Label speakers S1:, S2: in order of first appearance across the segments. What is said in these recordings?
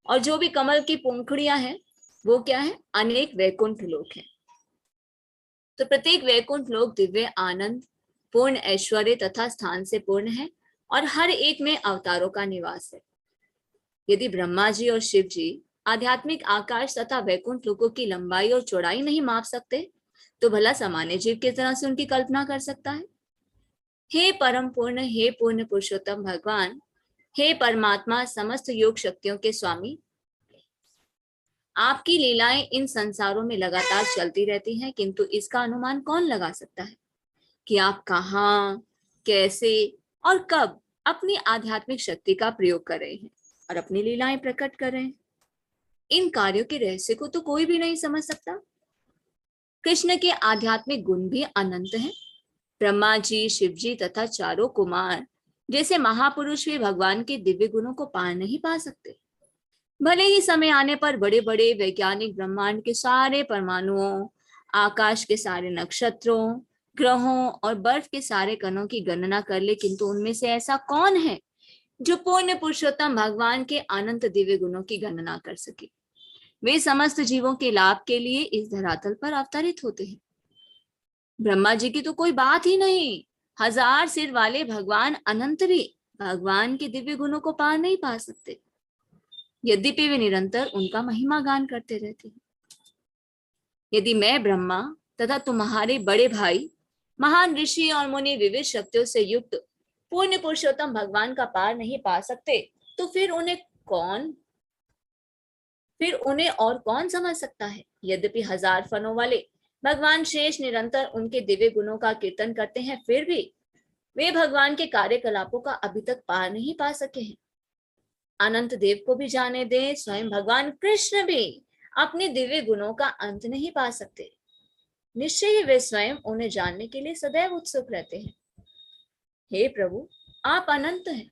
S1: और जो भी कमल की पंखुड़ियां हैं वो क्या है, अनेक वैकुंठ लोक हैं। तो प्रत्येक वैकुंठ लोक दिव्य आनंद, पूर्ण ऐश्वर्य तथा स्थान से पूर्ण है और हर एक में अवतारों का निवास है। यदि ब्रह्मा जी और शिव जी आध्यात्मिक आकाश तथा वैकुंठ लोकों की लंबाई और चौड़ाई नहीं माप सकते, तो भला सामान्य जीव किस तरह से उनकी कल्पना कर सकता है। हे परम पूर्ण, हे पूर्ण पुरुषोत्तम भगवान, हे परमात्मा, समस्त योग शक्तियों के स्वामी, आपकी लीलाएं इन संसारों में लगातार चलती रहती हैं, किंतु इसका अनुमान कौन लगा सकता है कि आप कहाँ, कैसे और कब अपनी आध्यात्मिक शक्ति का प्रयोग कर रहे हैं और अपनी लीलाएं प्रकट कर रहे हैं। इन कार्यों के रहस्य को तो कोई भी नहीं समझ सकता। कृष्ण के आध्यात्मिक गुण भी अनंत हैं। ब्रह्मा जी, शिव जी तथा चारों कुमार जैसे महापुरुष भी भगवान के दिव्य गुणों को पार नहीं पा सकते। भले ही समय आने पर बड़े बड़े वैज्ञानिक ब्रह्मांड के सारे परमाणुओं, आकाश के सारे नक्षत्रों, ग्रहों और बर्फ के सारे कणों की गणना कर ले, किंतु उनमें से ऐसा कौन है जो पूर्ण पुरुषोत्तम भगवान के अनंत दिव्य गुणों की गणना कर सके। वे समस्त जीवों के लाभ के लिए इस धरातल पर अवतरित होते हैं। ब्रह्मा जी की तो कोई बात ही नहीं। 1000 सिर वाले भगवान अनंत भी भगवान के दिव्य गुणों को पार नहीं पा सकते, यद्यपि वे निरंतर उनका महिमा गान करते रहते हैं। यदि मैं ब्रह्मा तथा तुम्हारे बड़े भाई महान ऋषि और मुनि विविध शक्तियों से युक्त पूर्ण पुरुषोत्तम भगवान का पार नहीं पा सकते, तो फिर उन्हें और कौन समझ सकता है। यद्यपि 1000 फनों वाले भगवान शेष निरंतर उनके दिव्य गुणों का कीर्तन करते हैं, फिर भी वे भगवान के कार्यकलापों का अभी तक पार नहीं पा सके हैं। अनंत देव को भी जाने दे, स्वयं भगवान कृष्ण भी अपने दिव्य गुणों का अंत नहीं पा सकते। निश्चय ही वे स्वयं उन्हें जानने के लिए सदैव उत्सुक रहते हैं। हे प्रभु, आप अनंत हैं।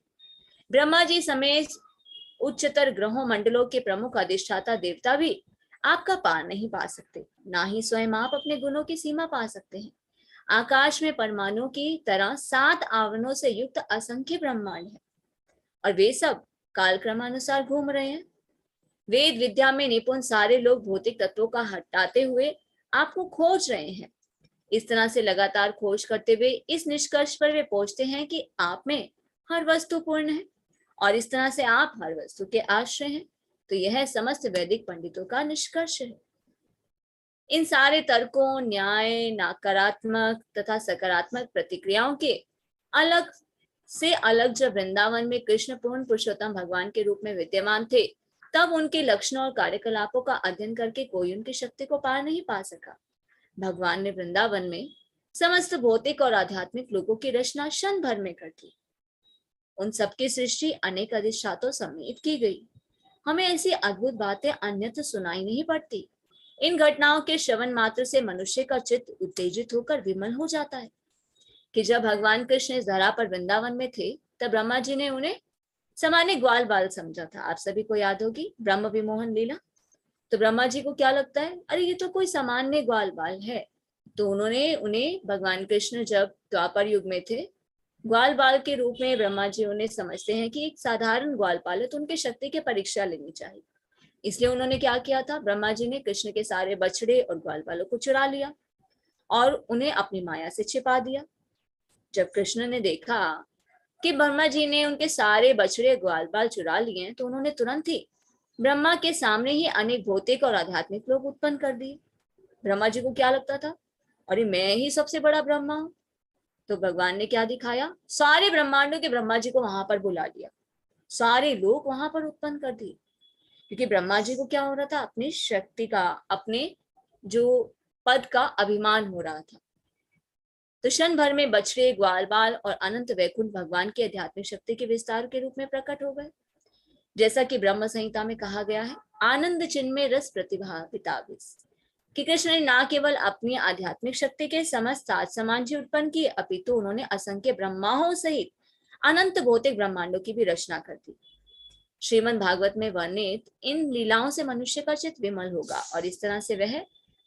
S1: ब्रह्मा जी समेत उच्चतर ग्रहों मंडलों के प्रमुख अधिष्ठाता देवता भी आपका पार नहीं पा सकते, ना ही स्वयं आप अपने गुणों की सीमा पा सकते हैं। आकाश में परमाणु की तरह 7 आवरणों से युक्त असंख्य ब्रह्मांड है और वे सब कालक्रमानुसार घूम रहे हैं। वेद विद्या में निपुण सारे लोग भौतिक तत्वों का हटाते हुए आपको खोज रहे हैं। इस तरह से लगातार खोज करते हुए इस निष्कर्ष पर वे पहुंचते हैं कि आप में हर वस्तु पूर्ण है और इस तरह से आप हर वस्तु के आश्रय हैं। तो यह समस्त वैदिक पंडितों का निष्कर्ष है। इन सारे तर्कों, न्याय, नकारात्मक तथा सकारात्मक प्रतिक्रियाओं के अलग से अलग जब वृंदावन में कृष्ण पूर्ण पुरुषोत्तम भगवान के रूप में विद्यमान थे, तब उनके लक्षणों और कार्यकलापों का अध्ययन करके कोई उनकी शक्ति को पार नहीं पा सका। भगवान ने वृंदावन में समस्त भौतिक और आध्यात्मिक लोगों की रचना क्षण भर में कर दी। उन सबकी सृष्टि अनेक अधिष्ठातों समेत की गई। हमें ऐसी अद्भुत बातें अन्यत्र सुनाई नहीं पड़ती। इन घटनाओं के श्रवण मात्र से मनुष्य का चित्त उत्तेजित होकर विमल हो जाता है कि जब भगवान कृष्ण इस धरा पर वृंदावन में थे, तब ब्रह्मा जी ने उन्हें सामान्य ग्वाल बाल समझा था। आप सभी को याद होगी ब्रह्म विमोहन लीला। तो ब्रह्मा जी को क्या लगता है, अरे ये तो कोई सामान्य ग्वाल बाल है। तो उन्होंने उन्हें भगवान कृष्ण जब द्वापर युग में थे, ग्वाल बाल के रूप में ब्रह्मा जी उन्हें समझते हैं कि एक साधारण ग्वालपाल है, तो उनकी शक्ति की परीक्षा लेनी चाहिए। इसलिए उन्होंने क्या किया था, ब्रह्मा जी ने कृष्ण के सारे बछड़े और ग्वालपालों को चुरा लिया और उन्हें अपनी माया से छिपा दिया। जब कृष्ण ने देखा कि ब्रह्मा जी ने उनके सारे बछड़े ग्वालपाल चुरा लिए हैं, तो उन्होंने तुरंत ही ब्रह्मा के सामने ही अनेक भौतिक और आध्यात्मिक लोग उत्पन्न कर दिए। ब्रह्मा जी को क्या लगता था, अरे मैं ही सबसे बड़ा ब्रह्मा हूं। तो भगवान ने क्या दिखाया, सारे ब्रह्मांडों के ब्रह्मा जी को वहां पर बुला लिया, सारे लोग वहां पर उत्पन्न कर दिए। क्योंकि ब्रह्मा जी को क्या हो रहा था, अपनी शक्ति का, अपने जो पद का अभिमान हो रहा था। तो क्षण भर में बछड़े, ग्वालबाल और अनंत वैकुंठ भगवान की आध्यात्मिक शक्ति के विस्तार के रूप में प्रकट हो गए। जैसा कि ब्रह्म संहिता में कहा गया है, आनंद चिन्मय रस प्रतिभाविताविस, कि कृष्ण ने न केवल अपनी आध्यात्मिक शक्ति के समस्त सात समान जी उत्पन्न किए, अपितु उन्होंने असंख्य ब्रह्माओं सहित अनंत भौतिक ब्रह्मांडों की भी रचना कर दी। श्रीमद् भागवत में वर्णित इन लीलाओं से मनुष्य का चित्त विमल होगा और इस तरह से वह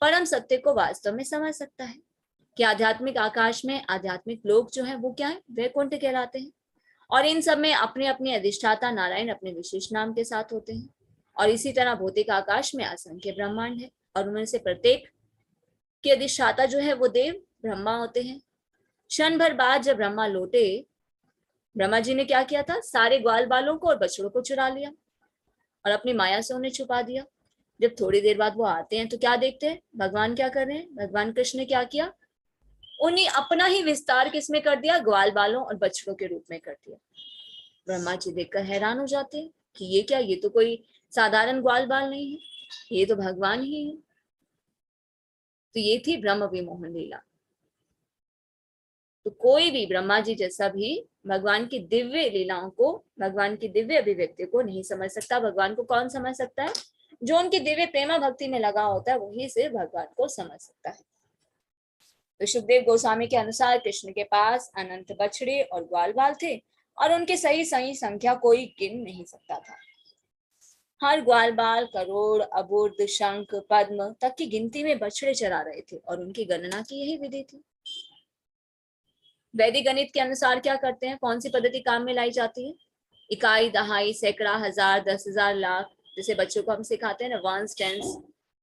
S1: परम सत्य को वास्तव में समझ सकता है कि आध्यात्मिक आकाश में आध्यात्मिक लोग जो है वो क्या है, वैकुंठ कहलाते हैं और इन सब में अपने अपने अधिष्ठाता नारायण अपने विशेष नाम के साथ होते हैं। और इसी तरह भौतिक आकाश में असंख्य ब्रह्मांड है और उनमें से प्रत्येक के अधिष्ठाता जो है वो देव ब्रह्मा होते हैं। क्षण भर बाद जब ब्रह्मा लौटे, ब्रह्मा जी ने क्या किया था, सारे ग्वाल बालों को और बछड़ों को चुरा लिया और अपनी माया से उन्हें छुपा दिया। जब थोड़ी देर बाद वो आते हैं तो क्या देखते हैं, भगवान क्या कर रहे हैं, भगवान कृष्ण ने क्या किया, उन्हें अपना ही विस्तार किसमें कर दिया, ग्वाल बालों और बछड़ों के रूप में कर दिया। ब्रह्मा जी देखकर हैरान हो जाते हैं कि ये क्या, ये तो कोई साधारण ग्वाल बाल नहीं है, ये तो भगवान ही है। तो ये थी ब्रह्म विमोहन लीला। तो कोई भी ब्रह्मा जी जैसा भी भगवान की दिव्य लीलाओं को, भगवान की दिव्य अभिव्यक्ति को नहीं समझ सकता। भगवान को कौन समझ सकता है, जो उनकी दिव्य प्रेमा भक्ति में लगा होता है, वही सिर्फ भगवान को समझ सकता है। तो सुखदेव गोस्वामी के अनुसार कृष्ण के पास अनंत बछड़े और ग्वाल बाल थे और उनके सही सही संख्या कोई गिन नहीं सकता था। हर ग्वाल बाल करोड़, अबुर्द, शंख, पद्म तक की गिनती में बछड़े चरा रहे थे और उनकी गणना की यही विधि थी। वैदिक गणित के अनुसार क्या करते हैं, कौन सी पद्धति काम में लाई जाती है, इकाई, दहाई, सैकड़ा, हजार, 10,000, लाख, जैसे बच्चों को हम सिखाते हैं ना, वंस, टेंस।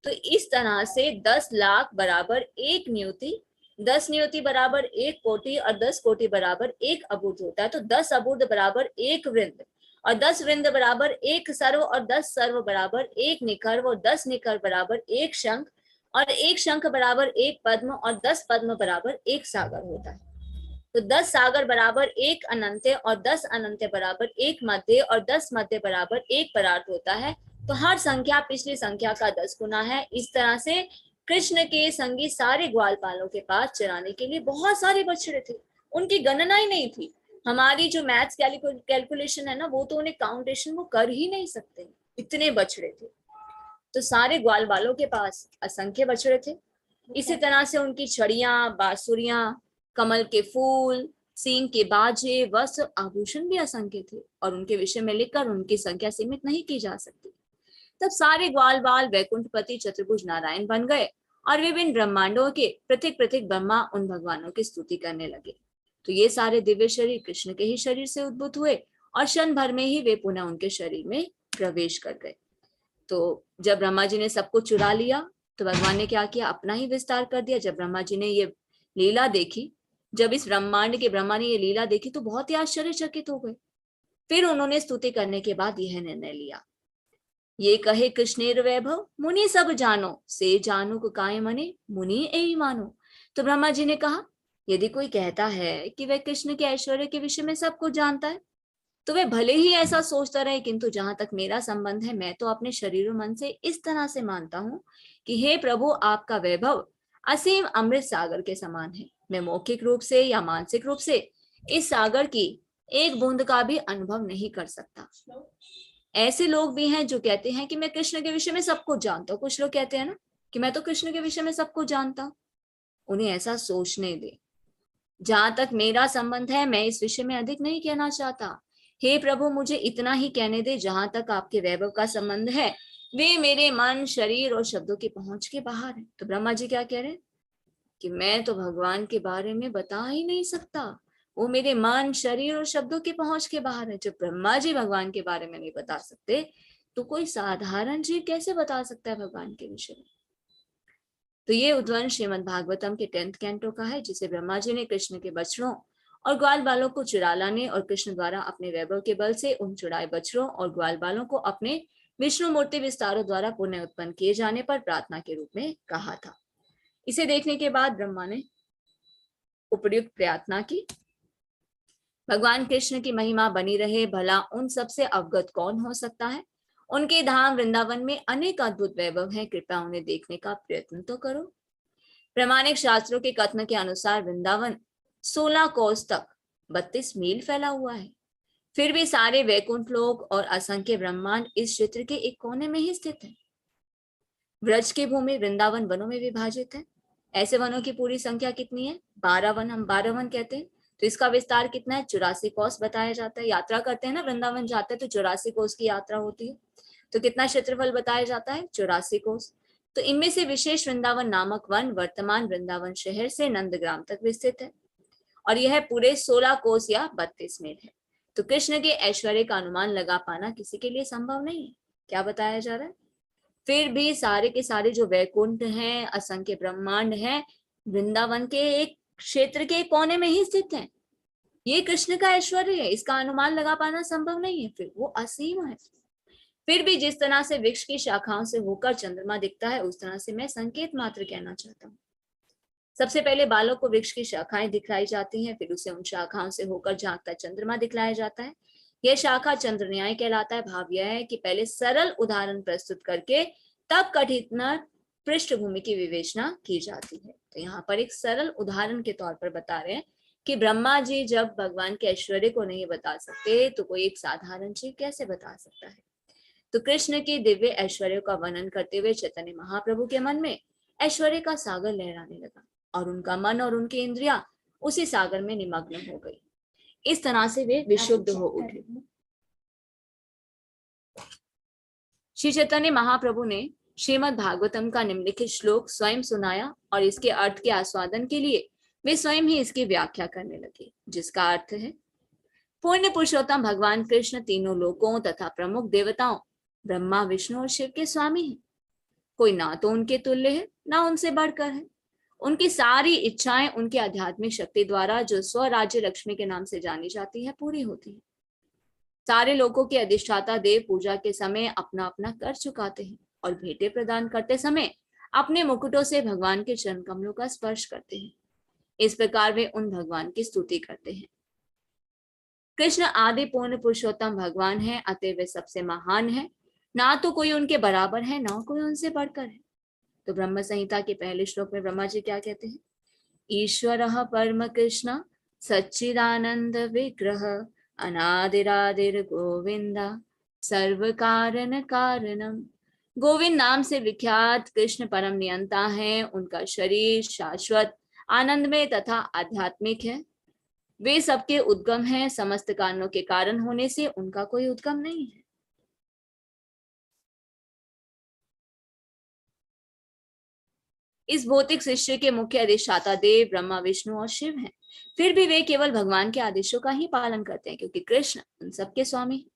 S1: तो इस तरह से 10 लाख बराबर एक नियुति, 10 नियुति बराबर एक कोटि और 10 कोटि बराबर एक अबुर्द होता है। तो 10 अबुर्द बराबर एक वृंद और 10 वृंद बराबर एक सर्व और 10 सर्व बराबर एक निकर्व और 10 निकर्व बराबर एक शंख और एक शंख बराबर एक पद्म और 10 पद्म बराबर एक सागर होता है। तो 10 सागर बराबर एक अनंत्य और 10 अनंत्य बराबर एक मध्य और 10 मध्य बराबर एक परार्थ होता है। तो हर संख्या पिछली संख्या का 10 गुना है। इस तरह से कृष्ण के संगी सारे ग्वालपालों के पास चराने के लिए बहुत सारे बछड़े थे, उनकी गणना ही नहीं थी। हमारी जो मैथ्स कैलकुलेशन है ना, वो तो उन्हें काउंटेशन वो कर ही नहीं सकते, इतने बछड़े थे। तो सारे ग्वाल बालों के पास असंख्य बछड़े थे। इसी तरह से उनकी छड़ियां, बांसुरियां, कमल के फूल, सींग के बाजे, वस्त्र, आभूषण भी असंख्य थे और उनके विषय में लिखकर उनकी संख्या सीमित नहीं की जा सकती। तब सारे ग्वाल बाल वैकुंठपति चतुर्भुज नारायण बन गए और विभिन्न ब्रह्मांडों के पृथक पृथक ब्रह्मा उन भगवानों की स्तुति करने लगे। तो ये सारे दिव्य शरीर कृष्ण के ही शरीर से उद्भूत हुए और क्षण भर में ही वे पुनः उनके शरीर में प्रवेश कर गए। तो जब ब्रह्मा जी ने सबको चुरा लिया तो भगवान ने क्या किया, अपना ही विस्तार कर दिया। जब ब्रह्मा जी ने ये लीला देखी, जब इस ब्रह्मांड के ब्रह्मा ने ये लीला देखी तो बहुत ही आश्चर्यचकित हो गए। फिर उन्होंने स्तुति करने के बाद यह निर्णय लिया, ये कहे कृष्णेर वैभव मुनि सब जानो, से जानो को काय मने मुनि एहि मानो। तो ब्रह्मा जी ने कहा, यदि कोई कहता है कि वह कृष्ण के ऐश्वर्य के विषय में सब कुछ जानता है तो वे भले ही ऐसा सोचता रहे, किंतु जहां तक मेरा संबंध है, मैं तो अपने शरीर और मन से इस तरह से मानता हूँ कि हे प्रभु, आपका वैभव असीम अमृत सागर के समान है। मैं मौखिक रूप से या मानसिक रूप से इस सागर की एक बूंद का भी अनुभव नहीं कर सकता। ऐसे लोग भी हैं जो कहते हैं कि मैं कृष्ण के विषय में सब कुछ जानता हूँ। कुछ लोग कहते हैं ना कि मैं तो कृष्ण के विषय में सब कुछ जानता हूँ। उन्हें ऐसा सोचने दे। जहां तक मेरा संबंध है, मैं इस विषय में अधिक नहीं कहना चाहता। हे प्रभु, मुझे इतना ही कहने दे, जहां तक आपके वैभव का संबंध है वे मेरे मन, शरीर और शब्दों की पहुंच के बाहर है। तो ब्रह्मा जी क्या कह रहे हैं कि मैं तो भगवान के बारे में बता ही नहीं सकता, वो मेरे मन, शरीर और शब्दों की पहुंच के बाहर है। जब ब्रह्मा जी भगवान के बारे में नहीं बता सकते तो कोई साधारण जीव कैसे बता सकता है भगवान के विषय में। तो ये उद्वन श्रीमद् भागवतम के 10th कैंटो का है, जिसे ब्रह्मा जी ने कृष्ण के बछड़ों और ग्वाल बालों को चुरा लाने और कृष्ण द्वारा अपने वैभव के बल से उन चुराए बछड़ों और ग्वाल बालों को अपने विष्णु मूर्ति विस्तारों द्वारा पुनः उत्पन्न किए जाने पर प्रार्थना के रूप में कहा था। इसे देखने के बाद ब्रह्मा ने उपयुक्त प्रार्थना की, भगवान कृष्ण की महिमा बनी रहे, भला उन सबसे अवगत कौन हो सकता है। उनके धाम वृंदावन में अनेक अद्भुत वैभव हैं, कृपया उन्हें देखने का प्रयत्न तो करो। प्रामाणिक शास्त्रों के कथन के अनुसार वृंदावन 16 कोस तक 32 मील फैला हुआ है। फिर भी सारे वैकुंठ लोक और असंख्य ब्रह्मांड इस क्षेत्र के एक कोने में ही स्थित है। व्रज की भूमि वृंदावन वनों में विभाजित है। ऐसे वनों की पूरी संख्या कितनी है, 12 वन, हम 12 वन कहते हैं। तो इसका विस्तार कितना है, 84 कोस बताया जाता है। यात्रा करते हैं ना, वृंदावन जाते हैं तो 84 कोस की यात्रा होती है। तो कितना क्षेत्रफल बताया जाता है, 84 कोस। तो इनमें से विशेष वृंदावन नामक वन वर्तमान वृंदावन शहर से नंदग्राम तक विस्तृत है और यह पूरे 16 कोस या 32 मील है। तो कृष्ण के ऐश्वर्य का अनुमान लगा पाना किसी के लिए संभव नहीं है। क्या बताया जा रहा है? फिर भी सारे के सारे जो वैकुंठ हैं, असंख्य ब्रह्मांड हैं, वृंदावन के एक क्षेत्र के कोने में ही स्थित हैं। ये कृष्ण का ऐश्वर्य है, इसका अनुमान लगा पाना संभव नहीं है। फिर वो असीम है। फिर भी जिस तरह से वृक्ष की शाखाओं से होकर चंद्रमा दिखता है, उस तरह से मैं संकेत मात्र कहना चाहता हूँ। सबसे पहले बालक को वृक्ष की शाखाएं दिखलाई जाती हैं, फिर उसे उन शाखाओं से होकर झांकता चंद्रमा दिखलाया जाता है। यह शाखा चंद्र न्याय कहलाता है। भाव यह है कि पहले सरल उदाहरण प्रस्तुत करके तब कठिन पृष्ठभूमि की विवेचना की जाती है। तो यहाँ पर एक सरल उदाहरण के तौर पर बता रहे हैं कि ब्रह्मा जी जब भगवान के ऐश्वर्य को नहीं बता सकते, तो कोई एक साधारण जीव कैसे बता सकता है। तो कृष्ण की दिव्य ऐश्वर्य का वर्णन करते हुए चैतन्य महाप्रभु के मन में ऐश्वर्य का सागर लहराने लगा और उनका मन और उनकी इंद्रियां उसी सागर में निमग्न हो गई। इस तरह से वे विशुद्ध हो उठे। श्री चैतन्य महाप्रभु ने श्रीमद् भागवतम का निम्नलिखित श्लोक स्वयं सुनाया और इसके अर्थ के आस्वादन के लिए वे स्वयं ही इसकी व्याख्या करने लगे, जिसका अर्थ है, पूर्ण पुरुषोत्तम भगवान कृष्ण तीनों लोकों तथा प्रमुख देवताओं ब्रह्मा विष्णु और शिव के स्वामी हैं। कोई ना तो उनके तुल्य है, ना उनसे बढ़कर है। उनकी सारी इच्छाएं उनकी आध्यात्मिक शक्ति द्वारा, जो स्वराज्य लक्ष्मी के नाम से जानी जाती है, पूरी होती है। सारे लोगों के अधिष्ठाता देव पूजा के समय अपना अपना कर चुकाते हैं और भेंटे प्रदान करते समय अपने मुकुटों से भगवान के चरण कमलों का स्पर्श करते हैं। इस प्रकार वे उन भगवान की स्तुति करते हैं। कृष्ण आदि पूर्ण पुरुषोत्तम भगवान है, अतः वे सबसे महान है। ना तो कोई उनके बराबर है, ना कोई उनसे बढ़कर है। तो ब्रह्म संहिता के पहले श्लोक में ब्रह्मा जी क्या कहते हैं? ईश्वरः परम कृष्ण सच्चिदानंद विग्रह अनादिरादिर गोविंदा सर्व कारण कारणम। गोविंद नाम से विख्यात कृष्ण परम नियंता है। उनका शरीर शाश्वत आनंदमय तथा आध्यात्मिक है। वे सबके उद्गम हैं। समस्त कारणों के कारण होने से उनका कोई उद्गम नहीं है। इस भौतिक सृष्टि के मुख्य अधिष्ठाता देव ब्रह्मा विष्णु और शिव हैं। फिर भी वे केवल भगवान के आदेशों का ही पालन करते हैं, क्योंकि कृष्ण उन सबके स्वामी हैं।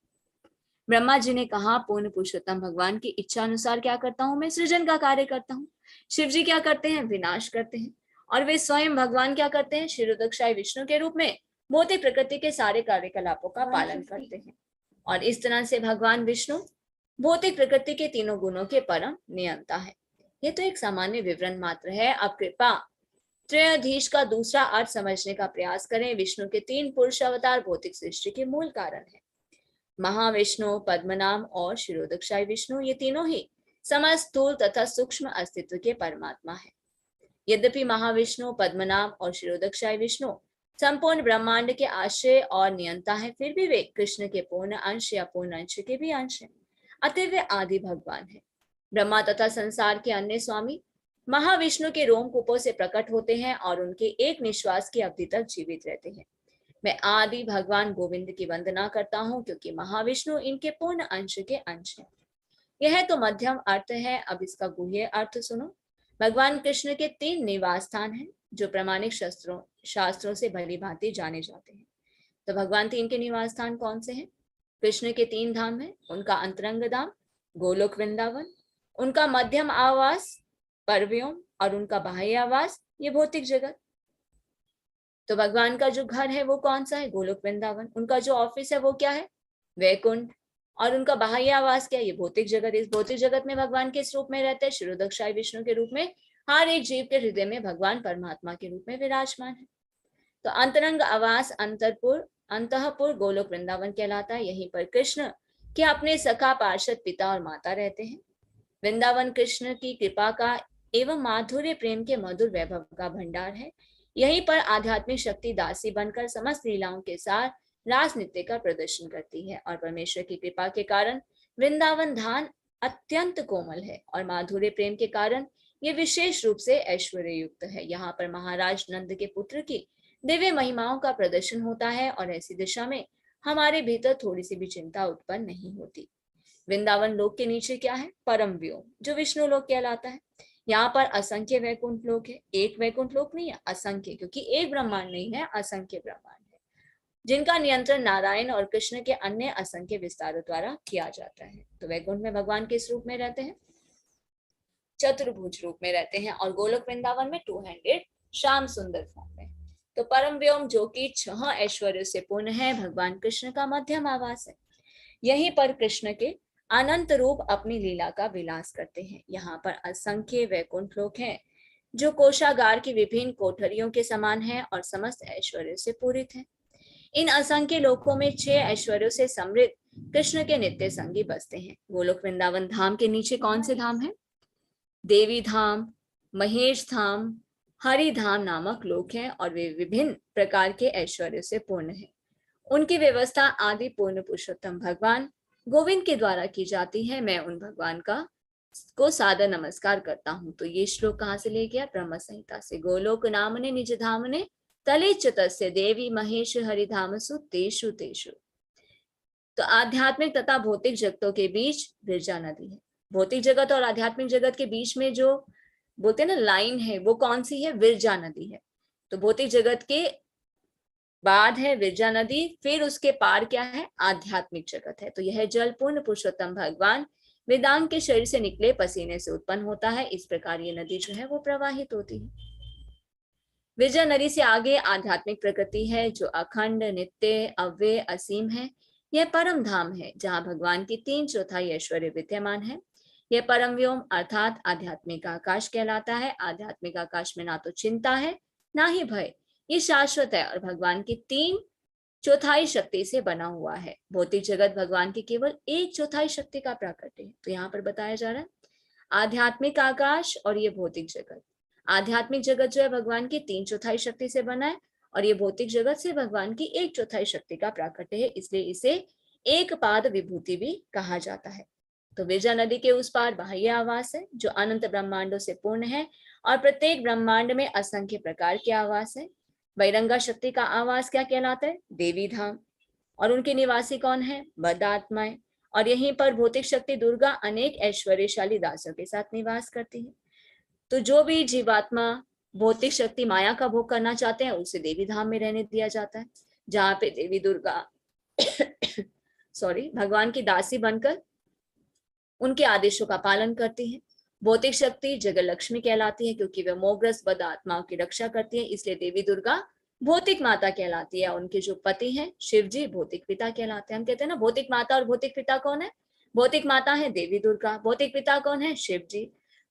S1: ब्रह्मा जी ने कहा, पूर्ण पुरुषोत्तम भगवान की इच्छा अनुसार क्या करता हूं मैं? सृजन का कार्य करता हूँ। शिव जी क्या करते हैं? विनाश करते हैं। और वे स्वयं भगवान क्या करते हैं? क्षीरोदक्षाय विष्णु के रूप में भौतिक प्रकृति के सारे कार्यकलापों का पालन करते हैं। और इस तरह से भगवान विष्णु भौतिक प्रकृति के तीनों गुणों के परम नियंता है। यह तो एक सामान्य विवरण मात्र है। अब कृपा त्रयाधीश का दूसरा अर्थ समझने का प्रयास करें। विष्णु के तीन पुरुष अवतार भौतिक सृष्टि के मूल कारण है। महाविष्णु, पद्मनाम और क्षीरोदक्षाय विष्णु, ये तीनों ही समस्त स्थूल तथा सूक्ष्म अस्तित्व के परमात्मा है। यद्यपि महाविष्णु, पद्मनाम और क्षीरोदक्षाय विष्णु संपूर्ण ब्रह्मांड के आश्रय और नियंता है, फिर भी वे कृष्ण के पूर्ण अंश या पूर्ण अंश के भी अंश हैं। अतः वे आदि भगवान है। ब्रह्मा तथा संसार के अन्य स्वामी महाविष्णु के रोमकूपों से प्रकट होते हैं और उनके एक निश्वास की अवधि तक जीवित रहते हैं। मैं आदि भगवान गोविंद की वंदना करता हूँ, क्योंकि महाविष्णु इनके पूर्ण अंश के अंश हैं। यह तो मध्यम अर्थ है। अब इसका गुह्य अर्थ सुनो। भगवान कृष्ण के तीन निवास स्थान हैं, जो प्रामाणिक शास्त्रों से भली भांति जाने जाते हैं। तो भगवान तीन के निवास स्थान कौन से हैं? कृष्ण के तीन धाम हैं। उनका अंतरंग धाम गोलोक वृंदावन, उनका मध्यम आवास परव्योम और उनका बाह्य आवास ये भौतिक जगत। तो भगवान का जो घर है वो कौन सा है? गोलोक वृंदावन। उनका जो ऑफिस है वो क्या है? वैकुंठ। और उनका बाह्य आवास क्या है? ये भौतिक जगत। इस भौतिक जगत में भगवान किस रूप में रहते हैं? क्षीरोदक्षाय विष्णु के रूप में। हर एक जीव के हृदय में भगवान परमात्मा के रूप में विराजमान है। तो अंतरंग आवास अंतःपुर गोलोक वृंदावन कहलाता है। यहीं पर कृष्ण के अपने सखा पार्षद पिता और माता रहते हैं। वृंदावन कृष्ण की कृपा का एवं माधुर्य प्रेम के मधुर वैभव का भंडार है। यहीं पर आध्यात्मिक शक्ति दासी बनकर समस्त लीलाओं के साथ रास नृत्य का प्रदर्शन करती है। और परमेश्वर की कृपा के कारण वृंदावन धाम अत्यंत कोमल है और माधुर्य प्रेम के कारण ये विशेष रूप से ऐश्वर्य युक्त है। यहाँ पर महाराज नंद के पुत्र की दिव्य महिमाओं का प्रदर्शन होता है और ऐसी दिशा में हमारे भीतर थोड़ी सी भी चिंता उत्पन्न नहीं होती। वृंदावन लोक के नीचे क्या है? परम व्योम, जो विष्णु लोक कहलाता है। यहाँ पर असंख्य वैकुंठ लोक है। एक वैकुंठ लोक नहीं है, असंख्य, क्योंकि एक ब्रह्मांड नहीं है, असंख्य ब्रह्मांड है। जिनका नियंत्रण नारायण और कृष्ण के अन्य असंख्य विस्तारों द्वारा किया जाता है। तो वैकुंठ में भगवान किस रूप में रहते हैं? चतुर्भुज रूप में रहते हैं। और गोलोक वृंदावन में 200 श्याम सुंदर फॉर्म में। तो परम व्योम जो कि 6 ऐश्वर्य से पूर्ण है, भगवान कृष्ण का मध्यम आवास है। यहीं पर कृष्ण के अनंत रूप अपनी लीला का विलास करते हैं। यहाँ पर असंख्य वैकुंठ लोक हैं जो कोषागार की विभिन्न कोठरियों के समान हैं और समस्त ऐश्वर्य से पूरित हैं। इन असंख्य लोकों में 6 ऐश्वर्यों से समृद्ध कृष्ण के नित्य संगी बसते हैं। गोलोक वृंदावन धाम के नीचे कौन से धाम है? देवी धाम, महेश धाम, हरि धाम नामक लोक हैं और वे विभिन्न प्रकार के ऐश्वर्य से पूर्ण हैं। उनकी व्यवस्था आदि पूर्ण पुरुषोत्तम भगवान गोविंद के द्वारा की जाती है। मैं उन भगवान को सादर नमस्कार करता हूँ। तो ये श्लोक कहाँ से ले गया? ब्रह्म संहिता से। गोलोक नामने निज धामने तले चतस्य देवी महेश हरि धामसु तेषु तेषु। तो आध्यात्मिक तथा भौतिक जगतों के बीच विरजा नदी है। भौतिक जगत और आध्यात्मिक जगत के बीच में जो बोलते हैं ना लाइन है, वो कौन सी है? विरजा नदी है। तो भौतिक जगत के बाद है विरजा नदी, फिर उसके पार क्या है? आध्यात्मिक जगत है। तो यह जल पूर्ण पुरुषोत्तम भगवान वेदांग के शरीर से निकले पसीने से उत्पन्न होता है। इस प्रकार ये नदी जो है वो प्रवाहित होती है। विरजा नदी से आगे आध्यात्मिक प्रकृति है जो अखंड, नित्य, अव्यय, असीम है। यह परम धाम है जहाँ भगवान की 3/4 ऐश्वर्य विद्यमान है। यह परम व्योम अर्थात आध्यात्मिक आकाश कहलाता है। आध्यात्मिक आकाश में ना तो चिंता है ना ही भय, ये शाश्वत है और भगवान की 3/4 शक्ति से बना हुआ है। भौतिक जगत भगवान की केवल 1/4 शक्ति का प्राकट्य है। तो यहाँ पर बताया जा रहा है आध्यात्मिक आकाश और ये भौतिक जगत। आध्यात्मिक जगत जो है भगवान की 3/4 शक्ति से बना है और ये भौतिक जगत से भगवान की 1/4 शक्ति का प्राकट्य है, इसलिए इसे एक पाद विभूति भी कहा जाता है। तो विरजा नदी के उस पार बाह्य आवास है जो अनंत ब्रह्मांडों से पूर्ण है और प्रत्येक ब्रह्मांड में असंख्य प्रकार के आवास है। बहिरंगा शक्ति का आवास क्या कहलाता है? देवी धाम। और उनके निवासी कौन है? बद्ध आत्माएं। और यहीं पर भौतिक शक्ति दुर्गा अनेक ऐश्वर्यशाली दासों के साथ निवास करती है। तो जो भी जीवात्मा भौतिक शक्ति माया का भोग करना चाहते हैं उसे देवी धाम में रहने दिया जाता है, जहां पे देवी दुर्गा भगवान की दासी बनकर उनके आदेशों का पालन करती है। भौतिक शक्ति जगत लक्ष्मी कहलाती है क्योंकि वे मोहग्रस्त बद्ध आत्माओं की रक्षा करती है, इसलिए देवी दुर्गा भौतिक माता कहलाती है। उनके जो पति हैं शिव जी भौतिक पिता कहलाते हैं। हम कहते हैं ना भौतिक माता और भौतिक पिता कौन है? भौतिक माता है देवी दुर्गा, भौतिक पिता कौन है? शिव जी।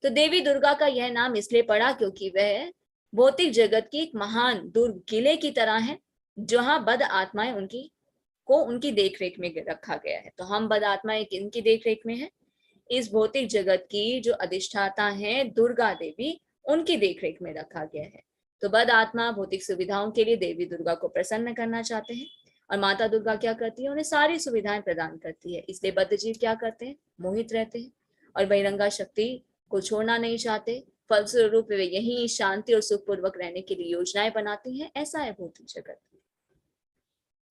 S1: तो देवी दुर्गा का यह नाम इसलिए पड़ा क्योंकि वह भौतिक जगत की एक महान दुर्ग किले की तरह है जहां बद्ध आत्माएं उनकी देखरेख में रखा गया है। तो हम बद्ध आत्माएं किनकी देखरेख में है? इस भौतिक जगत की जो अधिष्ठाता है दुर्गा देवी, उनकी देखरेख में रखा गया है। तो बद्ध आत्मा भौतिक सुविधाओं के लिए देवी दुर्गा को प्रसन्न करना चाहते हैं और माता दुर्गा क्या करती है? उन्हें सारी सुविधाएं प्रदान करती है। इसलिए बद्ध जीव क्या करते हैं? मोहित रहते हैं और बहिरंगा शक्ति को छोड़ना नहीं चाहते। फलस्वरूप वे यही शांति और सुखपूर्वक रहने के लिए योजनाएं बनाती हैं। ऐसा है भौतिक जगत।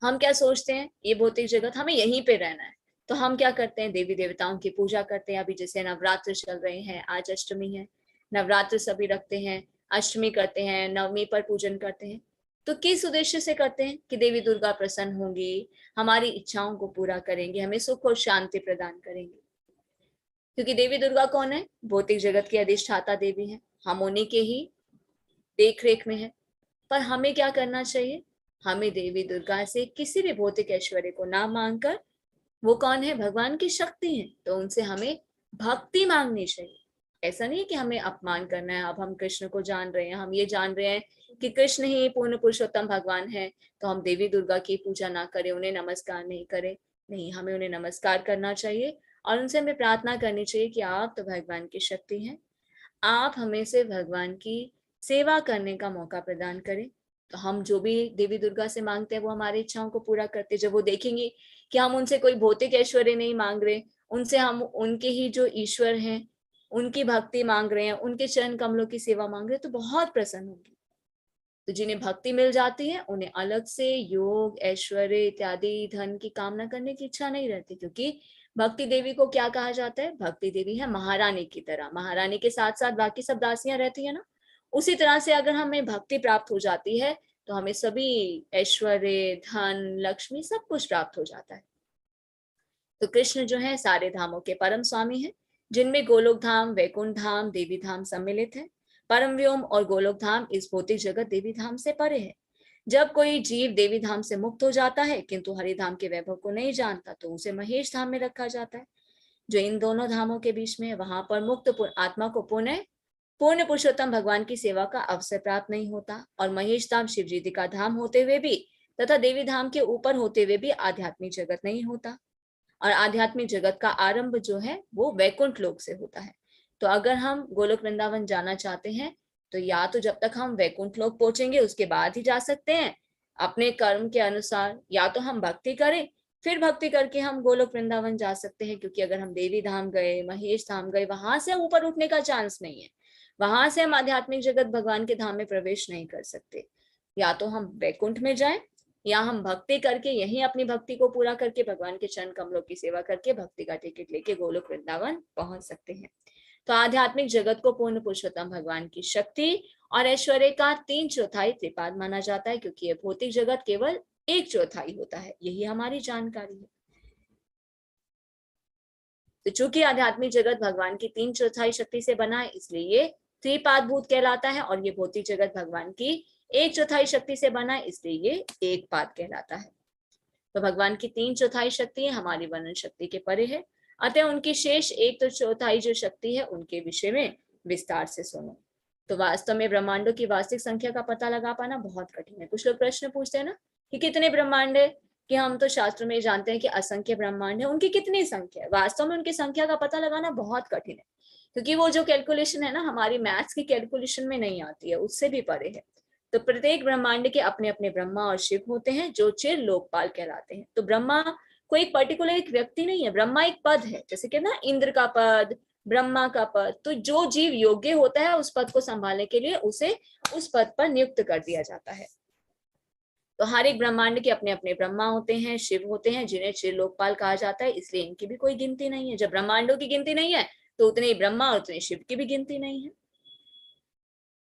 S1: हम क्या सोचते हैं? ये भौतिक जगत हमें यहीं पे रहना है, तो हम क्या करते हैं? देवी देवताओं की पूजा करते हैं। अभी जैसे नवरात्र चल रहे हैं, आज अष्टमी है, नवरात्र सभी रखते हैं, अष्टमी करते हैं, नवमी पर पूजन करते हैं। तो किस उद्देश्य से करते हैं? कि देवी दुर्गा प्रसन्न होंगी, हमारी इच्छाओं को पूरा करेंगे, हमें सुख और शांति प्रदान करेंगे। क्योंकि देवी दुर्गा कौन है? भौतिक जगत की अधिष्ठाता देवी है, हम उन्हीं के ही देख रेख में है। पर हमें क्या करना चाहिए? हमें देवी दुर्गा से किसी भी भौतिक ऐश्वर्य को ना मांगकर, वो कौन है? भगवान की शक्ति है, तो उनसे हमें भक्ति मांगनी चाहिए। ऐसा नहीं है कि हमें अपमान करना है। अब हम कृष्ण को जान रहे हैं, हम ये जान रहे हैं कि कृष्ण ही पूर्ण पुरुषोत्तम भगवान है, तो हम देवी दुर्गा की पूजा ना करें, उन्हें नमस्कार नहीं करें। नहीं, हमें उन्हें नमस्कार करना चाहिए और उनसे हमें प्रार्थना करनी चाहिए कि आप तो भगवान की शक्ति हैं, आप हमें से भगवान की सेवा करने का मौका प्रदान करें। तो हम जो भी देवी दुर्गा से मांगते हैं वो हमारी इच्छाओं को पूरा करते। जब वो देखेंगे कि हम उनसे कोई भौतिक ऐश्वर्य नहीं मांग रहे, उनसे हम उनके ही जो ईश्वर हैं उनकी भक्ति मांग रहे हैं, उनके चरण कमलों की सेवा मांग रहे हैं, तो बहुत प्रसन्न होंगे। तो जिन्हें भक्ति मिल जाती है उन्हें अलग से योग, ऐश्वर्य इत्यादि धन की कामना करने की इच्छा नहीं रहती, क्योंकि भक्ति देवी को क्या कहा जाता है? भक्ति देवी है महारानी की तरह। महारानी के साथ साथ बाकी सब दासियां रहती है ना, उसी तरह से अगर हमें भक्ति प्राप्त हो जाती है तो हमें सभी ऐश्वर्य, धन, लक्ष्मी सब कुछ प्राप्त हो जाता है। तो कृष्ण जो है सारे धामों के परम स्वामी हैं, जिनमें गोलोक धाम, वैकुंठ धाम, देवी धाम सम्मिलित है। परम व्योम और गोलोक धाम इस भौतिक जगत देवी धाम से परे है। जब कोई जीव देवी धाम से मुक्त हो जाता है किंतु हरिधाम के वैभव को नहीं जानता, तो उसे महेश धाम में रखा जाता है, जो इन दोनों धामों के बीच में है। वहां पर मुक्त आत्मा को पुनः पूर्ण पुरुषोत्तम भगवान की सेवा का अवसर प्राप्त नहीं होता, और महेश धाम शिव जी का धाम होते हुए भी तथा देवी धाम के ऊपर होते हुए भी आध्यात्मिक जगत नहीं होता, और आध्यात्मिक जगत का आरंभ जो है वो वैकुंठ लोक से होता है। तो अगर हम गोलोक वृंदावन जाना चाहते हैं तो या तो जब तक हम वैकुंठ लोक पहुंचेंगे उसके बाद ही जा सकते हैं अपने कर्म के अनुसार, या तो हम भक्ति करें, फिर भक्ति करके हम गोलोक वृंदावन जा सकते हैं। क्योंकि अगर हम देवी धाम गए, महेश धाम गए, वहां से ऊपर उठने का चांस नहीं है, वहां से हम आध्यात्मिक जगत भगवान के धाम में प्रवेश नहीं कर सकते। या तो हम वैकुंठ में जाएं, या हम भक्ति करके यहीं अपनी भक्ति को पूरा करके भगवान के चरण कमलों की सेवा करके भक्ति का टिकट लेके गोलोक वृंदावन पहुंच सकते हैं। तो आध्यात्मिक जगत को पूर्ण पुरुषोत्तम भगवान की शक्ति और ऐश्वर्य का 3/4 त्रिपाद माना जाता है, क्योंकि ये भौतिक जगत केवल 1/4 होता है। यही हमारी जानकारी है। तो चूंकि आध्यात्मिक जगत भगवान की 3/4 शक्ति से बना है, इसलिए ये त्रिपाद भूत कहलाता है, और ये भौतिक जगत भगवान की 1/4 शक्ति से बना है, इसलिए ये एक पाद कहलाता है। तो भगवान की 3/4 शक्ति हमारी वर्णन शक्ति के परे है, अतः उनकी शेष 1/4 जो शक्ति है उनके विषय में विस्तार से सुनो। तो वास्तव में ब्रह्मांडों की वास्तविक संख्या का पता लगा पाना बहुत कठिन है। कुछ लोग प्रश्न पूछते हैं ना कि कितने ब्रह्मांड है, कि हम तो शास्त्र में जानते हैं कि असंख्य ब्रह्मांड है, उनकी कितनी संख्या है। वास्तव में उनकी संख्या का पता लगाना बहुत कठिन है, क्योंकि वो जो कैलकुलेशन है ना हमारी मैथ्स की कैलकुलेशन में नहीं आती है, उससे भी परे है। तो प्रत्येक ब्रह्मांड के अपने अपने ब्रह्मा और शिव होते हैं, जो चिर लोकपाल कहलाते हैं। तो ब्रह्मा कोई एक पर्टिकुलर एक व्यक्ति नहीं है, ब्रह्मा एक पद है, जैसे कि ना इंद्र का पद, ब्रह्मा का पद। तो जो जीव योग्य होता है उस पद को संभालने के लिए उसे उस पद पर नियुक्त कर दिया जाता है। तो हर एक ब्रह्मांड के अपने अपने ब्रह्मा होते हैं, शिव होते हैं, जिन्हें चिर लोकपाल कहा जाता है, इसलिए इनकी भी कोई गिनती नहीं है। जब ब्रह्मांडों की गिनती नहीं है तो उतने ही ब्रह्मा और उतने शिव की भी गिनती नहीं है।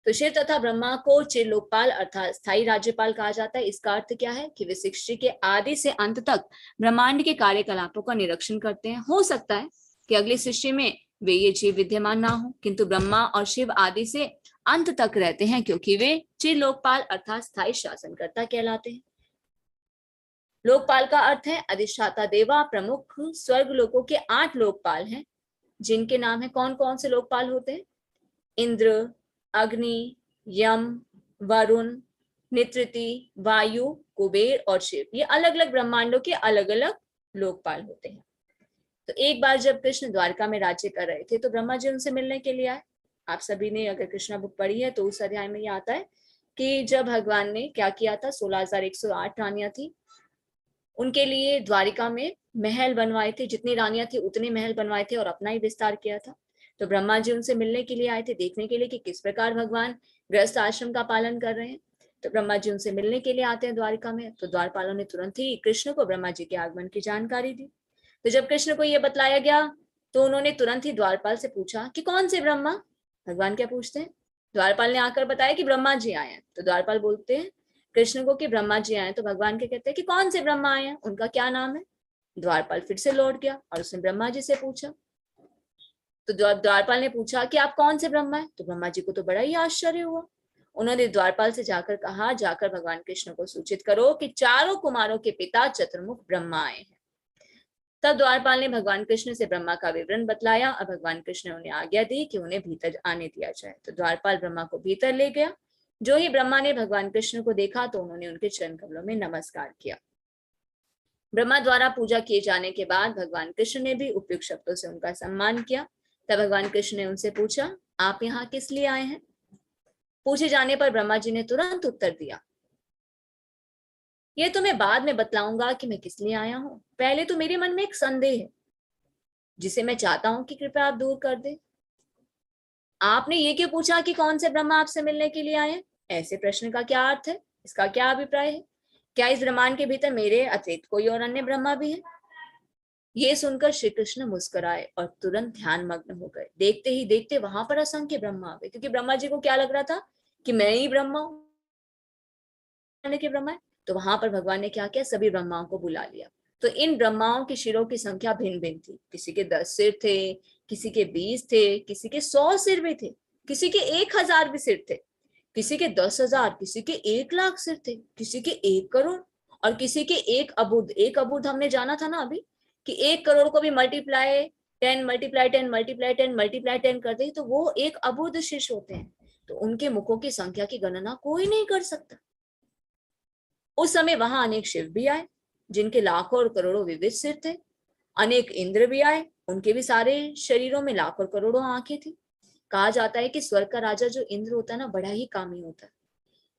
S1: तो शिव तथा ब्रह्मा को चिर लोकपाल अर्थात स्थायी राज्यपाल कहा जाता है। इसका अर्थ क्या है कि वे सृष्टि के आदि से अंत तक ब्रह्मांड के कार्यकलापों का निरीक्षण करते हैं। हो सकता है कि अगली सृष्टि में वे ये जीव विद्यमान ना हो, किंतु ब्रह्मा और शिव आदि से अंत तक रहते हैं, क्योंकि वे चिर लोकपाल अर्थात स्थायी शासनकर्ता कहलाते हैं। लोकपाल का अर्थ है अधिष्ठाता देवा। प्रमुख स्वर्ग लोकों के 8 लोकपाल हैं, जिनके नाम है, कौन कौन से लोकपाल होते हैं? इंद्र, अग्नि, यम, वरुण, नित्रति, वायु, कुबेर और शिव। ये अलग अलग ब्रह्मांडों के अलग अलग लोकपाल होते हैं। तो एक बार जब कृष्ण द्वारका में राज्य कर रहे थे तो ब्रह्मा जी उनसे मिलने के लिए आए। आप सभी ने अगर कृष्णा बुक पढ़ी है तो उस अध्याय में ये आता है कि जब भगवान ने क्या किया था, 16,108 रानियां थी, उनके लिए द्वारिका में महल बनवाए थे, जितनी रानियां थी उतने महल बनवाए थे और अपना ही विस्तार किया था। तो ब्रह्मा जी उनसे मिलने के लिए आए थे, देखने के लिए कि किस प्रकार भगवान गृहस्थ आश्रम का पालन कर रहे हैं। तो ब्रह्मा जी उनसे मिलने के लिए आते हैं द्वारिका में। तो द्वारपालों ने तुरंत ही कृष्ण को ब्रह्मा जी के आगमन की जानकारी दी। तो जब कृष्ण को यह बतलाया गया तो उन्होंने तुरंत ही द्वारपाल से पूछा कि कौन से ब्रह्मा? भगवान क्या पूछते हैं? द्वारपाल ने आकर बताया कि ब्रह्मा जी आए हैं। तो द्वारपाल बोलते हैं कृष्ण को कि ब्रह्मा जी आए। तो भगवान के कहते हैं कि कौन से ब्रह्मा आए हैं, उनका क्या नाम है? द्वारपाल फिर से लौट गया और उसने ब्रह्मा जी से पूछा। तो द्वारपाल ने पूछा कि आप कौन से ब्रह्मा है? तो ब्रह्मा जी को तो बड़ा ही आश्चर्य हुआ। उन्होंने द्वारपाल से जाकर कहा, जाकर भगवान कृष्ण को सूचित करो कि चारों कुमारों के पिता चतुर्मुख ब्रह्मा आए हैं। तब द्वारपाल ने भगवान कृष्ण से ब्रह्मा का विवरण बतलाया और भगवान कृष्ण ने उन्हें आज्ञा दी कि उन्हें भीतर आने दिया जाए। तो द्वारपाल ब्रह्मा को भीतर ले गया। जो ही ब्रह्मा ने भगवान कृष्ण को देखा तो उन्होंने उनके चरण कमलों में नमस्कार किया। ब्रह्मा द्वारा पूजा किए जाने के बाद भगवान कृष्ण ने भी उपयुक्त शब्दों से उनका सम्मान किया। तब भगवान कृष्ण ने उनसे पूछा, आप यहाँ किस लिए आए हैं? पूछे जाने पर ब्रह्मा जी ने तुरंत उत्तर दिया, ये तो मैं बाद में बतलाऊंगा कि मैं किस लिए आया हूँ। पहले तो मेरे मन में एक संदेह है जिसे मैं चाहता हूं कि कृपया आप दूर कर दें। आपने ये क्यों पूछा कि कौन से ब्रह्मा आपसे मिलने के लिए आए? ऐसे प्रश्न का क्या अर्थ है? इसका क्या अभिप्राय है? क्या इस ब्रह्मांड के भीतर मेरे अतिरिक्त कोई और अन्य ब्रह्मा भी है? ये सुनकर श्री कृष्ण मुस्कुराए और तुरंत ध्यान मग्न हो गए। देखते ही देखते वहां पर असंख्य ब्रह्मा आ गए, क्योंकि ब्रह्मा जी को क्या लग रहा था कि मैं ही ब्रह्मा हूं। के ब्रह्मा है। तो वहां पर भगवान ने क्या किया, सभी ब्रह्माओं को बुला लिया। तो इन ब्रह्माओं के शिरों की संख्या भिन्न भिन्न थी। किसी के 10 सिर थे, किसी के 20 थे, किसी के 100 सिर भी थे, किसी के 1000 भी सिर थे, किसी के 10,000, किसी के 1 लाख सिर थे, किसी के 1 करोड़, और किसी के 1 अबुद। 1 अबुद हमने जाना था ना अभी, कि 1 करोड़ को भी मल्टीप्लाई 10 मल्टीप्लाई 10 मल्टीप्लाई 10 मल्टीप्लाई 10 कर दे तो वो 1 अबुद शिष्य होते हैं। तो उनके मुखों की संख्या की गणना कोई नहीं कर सकता। उस समय वहां अनेक शिव भी आए, जिनके लाखों और करोड़ों विविध सिर थे। अनेक इंद्र भी आए, उनके भी सारे शरीरों में लाखों करोड़ों आंखें थी। कहा जाता है कि स्वर्ग का राजा जो इंद्र होता है ना, बड़ा ही कामी होता है।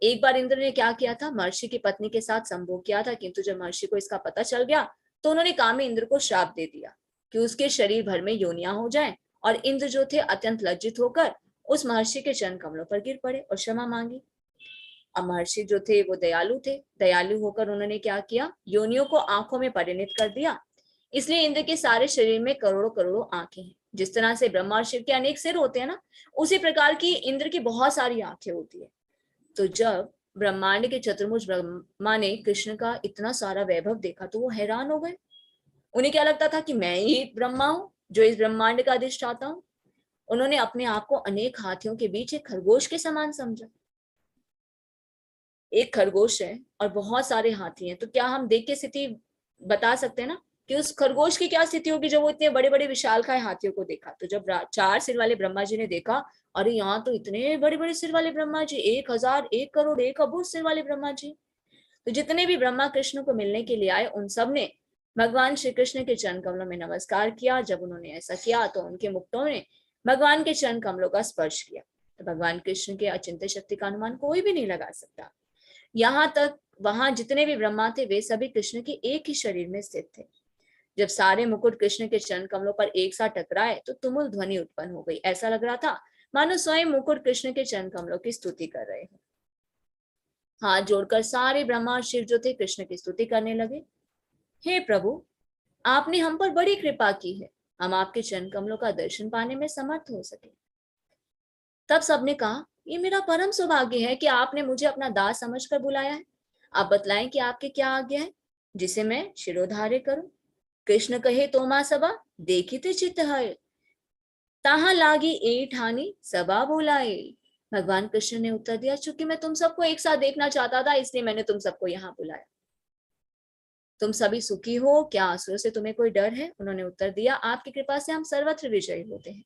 S1: एक बार इंद्र ने क्या किया था, महर्षि की पत्नी के साथ संभोग किया था, किंतु जब महर्षि को इसका पता चल गया तो उन्होंने कामी इंद्र को श्राप दे दिया कि उसके शरीर भर में योनियां हो जाएं। और इंद्र जो थे अत्यंत लज्जित होकर उस महर्षि के चरण कमलों पर गिर पड़े और क्षमा मांगी। अब महर्षि जो थे वो दयालु थे, दयालु होकर उन्होंने क्या किया, योनियों को आंखों में परिणित कर दिया। इसलिए इंद्र के सारे शरीर में करोड़ों करोड़ों आंखें हैं। जिस तरह से ब्रह्मा और शिव के अनेक सिर होते हैं ना, उसी प्रकार की इंद्र की बहुत सारी आंखें होती है। तो जब ब्रह्मांड के चतुर्भुज ब्रह्मा ने कृष्ण का इतना सारा वैभव देखा तो वो हैरान हो गए। उन्हें क्या लगता था कि मैं ही ब्रह्मा हूं जो इस ब्रह्मांड का अधिष्ठाता हूं। उन्होंने अपने आप को अनेक हाथियों के बीच एक खरगोश के समान समझा। एक खरगोश है और बहुत सारे हाथी हैं, तो क्या हम देख के स्थिति बता सकते हैं ना कि उस खरगोश की क्या स्थिति होगी जो वो इतने बड़े बड़े विशालकाय हाथियों को देखा। तो जब 4 सिर वाले ब्रह्मा जी ने देखा, अरे यहाँ तो इतने बड़े बड़े सिर वाले ब्रह्मा जी, 1,000, 1 करोड़, 1 अबुद सिर वाले ब्रह्मा जी। तो जितने भी ब्रह्मा कृष्ण को मिलने के लिए आए, उन सब ने भगवान श्री कृष्ण के चरण कमलों में नमस्कार किया। जब उन्होंने ऐसा किया तो उनके मुक्तों ने भगवान के चरण कमलों का स्पर्श किया। तो भगवान कृष्ण के अचिंत्य शक्ति का अनुमान कोई भी नहीं लगा सकता। यहाँ तक वहां जितने भी ब्रह्मा थे वे सभी कृष्ण के एक ही शरीर में स्थित थे। जब सारे मुकुट कृष्ण के चरण कमलों पर एक साथ टकराए तो तुमुल ध्वनि उत्पन्न हो गई। ऐसा लग रहा था मानो स्वयं मुकुट कृष्ण के चरण कमलों की स्तुति कर रहे हो। हाथ जोड़कर सारे ब्रह्मा और शिव जो थे कृष्ण की स्तुति करने लगे। हे प्रभु, आपने हम पर बड़ी कृपा की है, हम आपके चरण कमलों का दर्शन पाने में समर्थ हो सके। तब सबने कहा, ये मेरा परम सौभाग्य है कि आपने मुझे अपना दास समझकर बुलाया है। आप बतलाएं कि आपकी क्या आज्ञा है जिसे मैं शिरोधार्य करूं। कृष्ण कहे तो मां सबा, देखिते चित्त है, ताहा लागी ए ठानी सबा बुलाए। भगवान कृष्ण ने उत्तर दिया, चूंकि मैं तुम सबको एक साथ देखना चाहता था इसलिए मैंने तुम सबको यहाँ बुलाया। तुम सभी सुखी हो, क्या असुरों से तुम्हें कोई डर है? उन्होंने उत्तर दिया, आपकी कृपा से हम सर्वत्र विजयी होते हैं।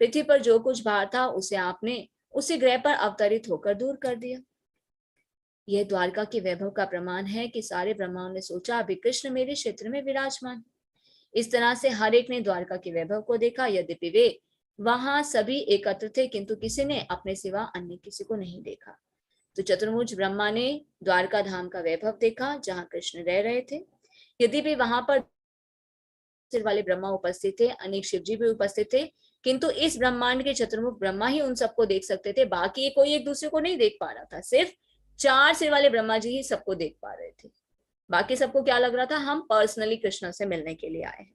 S1: पृथ्वी पर जो कुछ भार था उसे आपने उसी ग्रह पर अवतरित होकर दूर कर दिया। यह द्वारका के वैभव का प्रमाण है कि सारे ब्रह्माओं ने सोचा अभी कृष्ण मेरे क्षेत्र में विराजमान। इस तरह से हर एक ने द्वारका के वैभव को देखा। यद्यपि वे वहां सभी एकत्र थे किंतु किसी ने अपने सिवा अन्य किसी को नहीं देखा। तो चतुर्भुज ब्रह्मा ने द्वारका धाम का वैभव देखा जहां कृष्ण रह रहे थे। यद्यपि वहां पर सिर वाले ब्रह्मा उपस्थित थे, अनेक शिवजी भी उपस्थित थे, किंतु इस ब्रह्मांड के चतुर्मुख ब्रह्मा ही उन सबको देख सकते थे। बाकी कोई एक दूसरे को नहीं देख पा रहा था। सिर्फ 4 सिर वाले ब्रह्मा जी ही सबको देख पा रहे थे। बाकी सबको क्या लग रहा था, हम पर्सनली कृष्ण से मिलने के लिए आए हैं।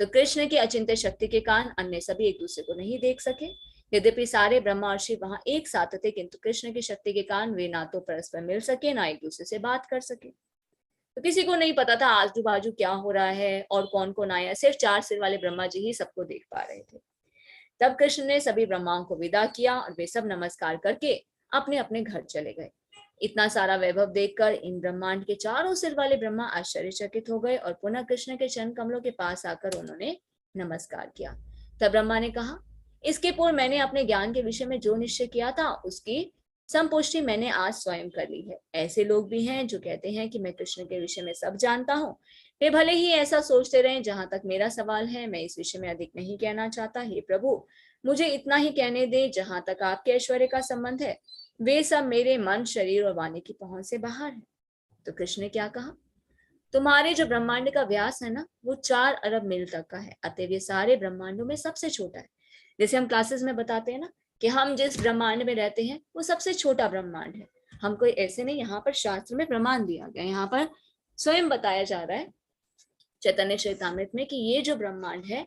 S1: तो कृष्ण की अचिंत्य शक्ति के कारण अन्य सभी एक दूसरे को नहीं देख सके। यद्यपि सारे ब्रह्मा और शिव वहां एक साथ थे किंतु कृष्ण की शक्ति के कारण वे ना तो परस्पर मिल सके ना एक दूसरे से बात कर सके। तो किसी को नहीं पता था आजू बाजू क्या हो रहा है और कौन कौन आया। सिर्फ 4 सिर वाले ब्रह्मा जी ही सबको देख पा रहे थे। तब कृष्ण ने सभी ब्रह्माओं को विदा किया और वे सब नमस्कार करके अपने अपने घर चले गए। इतना सारा वैभव देखकर इन ब्रह्मांड के चारों सिर वाले ब्रह्मा आश्चर्यचकित हो गए और पुनः कृष्ण के चरण कमलों के पास आकर उन्होंने नमस्कार किया। तब ब्रह्मा ने कहा, इसके पूर्व मैंने अपने ज्ञान के विषय में जो निश्चय किया था उसकी संपुष्टि मैंने आज स्वयं कर ली है। ऐसे लोग भी हैं जो कहते हैं कि मैं कृष्ण के विषय में सब जानता हूँ। वे भले ही ऐसा सोचते रहे। जहां तक मेरा सवाल है मैं इस विषय में अधिक नहीं कहना चाहता। हे प्रभु, मुझे इतना ही कहने दे। जहां तक आपके ऐश्वर्य का संबंध है वे सब मेरे मन, शरीर और वाणी की पहुंच से बाहर है। तो कृष्ण ने क्या कहा, तुम्हारे जो ब्रह्मांड का व्यास है ना वो 4 अरब मील तक का है, अतएव ये सारे ब्रह्मांडों में सबसे छोटा है। जैसे हम क्लासेस में बताते हैं ना कि हम जिस ब्रह्मांड में रहते हैं वो सबसे छोटा ब्रह्मांड है। हम कोई ऐसे नहीं, यहाँ पर शास्त्र में प्रमाण दिया गया, यहाँ पर स्वयं बताया जा रहा है चैतन्य चरितामृत में कि ये जो ब्रह्मांड है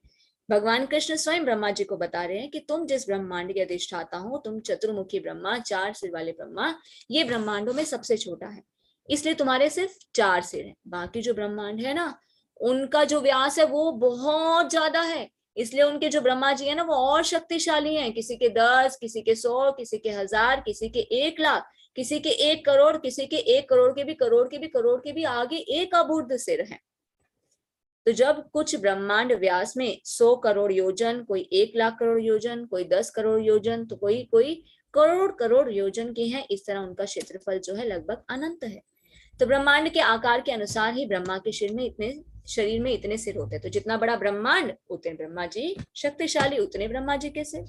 S1: भगवान कृष्ण स्वयं ब्रह्मा जी को बता रहे हैं कि तुम जिस ब्रह्मांड के अधिष्ठाता हो, तुम चतुर्मुखी ब्रह्मा, 4 सिर वाले ब्रह्मा, ये ब्रह्मांडों में सबसे छोटा है, इसलिए तुम्हारे सिर्फ 4 सिर हैं। बाकी जो ब्रह्मांड है ना, उनका जो व्यास है वो बहुत ज्यादा है, इसलिए उनके जो ब्रह्मा जी है ना वो और शक्तिशाली हैं। किसी के 10, किसी के 100, किसी के 1000, किसी के 1 लाख, किसी के 1 करोड़, किसी के 1 करोड़ के भी, करोड़ के भी, करोड़ के भी आगे एक अबूर्द सिर है। तो जब कुछ ब्रह्मांड व्यास में 100 करोड़ योजन, कोई 1 लाख करोड़ योजन, कोई 10 करोड़ योजन, तो कोई कोई करोड़ करोड़ योजन के हैं, इस तरह उनका क्षेत्रफल जो है लगभग अनंत है। तो ब्रह्मांड के आकार के अनुसार ही ब्रह्मा के शरीर में इतने सिर होते हैं। तो जितना बड़ा ब्रह्मांड उतने ब्रह्मा जी शक्तिशाली, उतने ब्रह्मा जी के सिर।